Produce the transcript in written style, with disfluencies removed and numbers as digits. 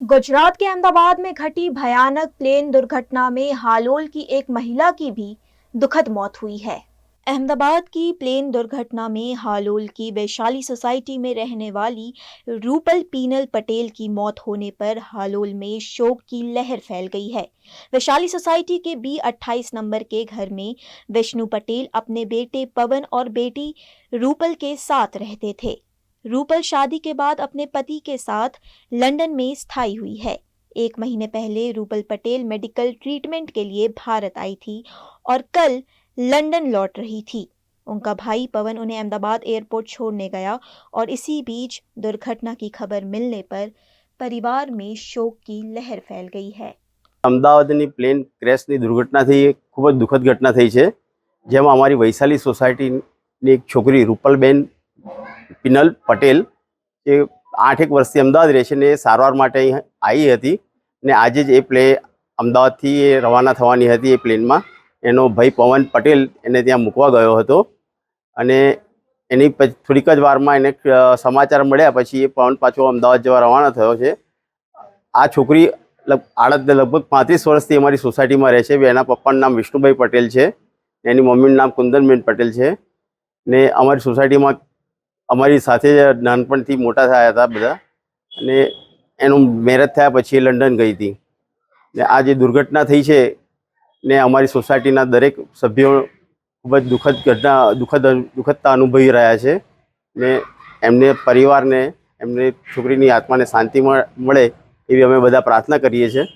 गुजरात के अहमदाबाद में घटी भयानक प्लेन दुर्घटना में हालोल की एक महिला की भी दुखद मौत हुई है। अहमदाबाद की प्लेन दुर्घटना में हालोल की वैशाली सोसाइटी में रहने वाली रूपल पीनल पटेल की मौत होने पर हालोल में शोक की लहर फैल गई है। वैशाली सोसाइटी के B28 नंबर के घर में विष्णु पटेल अपने बेटे पवन और बेटी रूपल के साथ रहते थे। रूपल शादी के बाद अपने पति के साथ लंदन में स्थायी हुई है। 1 महीने पहले रूपल पटेल मेडिकल ट्रीटमेंट के लिए भारत आई थी और कल लंदन लौट रही थी। उनका भाई पवन उन्हें अहमदाबाद एयरपोर्ट छोड़ने गया और इसी बीच दुर्घटना की खबर मिलने पर परिवार में शोक की लहर फैल गई है। અમદાવાદની પ્લેન ક્રેશની દુર્ઘટના થઈ એ ખૂબ જ દુઃખદ ઘટના થઈ છે, જેમાં અમારી વૈશાલી સોસાયટીની એક છોકરી રૂપલબેન પિનલ પટેલ જે 8 વર્ષથી અમદાવાદ રહે છે ને એ સારવાર માટે અહીં આવી હતી ને આજે જ એ અમદાવાદથી એ રવાના થવાની હતી। એ પ્લેનમાં એનો ભાઈ પવન પટેલ એને ત્યાં મૂકવા ગયો હતો અને એની થોડીક જ વારમાં એને સમાચાર મળ્યા પછી એ પવન પાછો અમદાવાદ જવા રવાના થયો છે। આ છોકરી લગભગ 35 વર્ષથી અમારી સોસાયટીમાં રહે છે। એના પપ્પાનું નામ વિષ્ણુભાઈ પટેલ છે, એની મમ્મીનું નામ કુંદનબેન પટેલ છે ને અમારી સોસાયટીમાં અમારી સાથે નાનપણથી મોટા થયા હતા બધા અને એનું મેરેજ થયા પછી લંડન ગઈ હતી ને આ જે દુર્ઘટના થઈ છે ને અમારી સોસાયટીના દરેક સભ્યો ખૂબ જ દુઃખદતા અનુભવી રહ્યા છે ને એમને પરિવારને એમને છોકરીની આત્માને શાંતિ મળે એવી અમે બધા પ્રાર્થના કરીએ છીએ।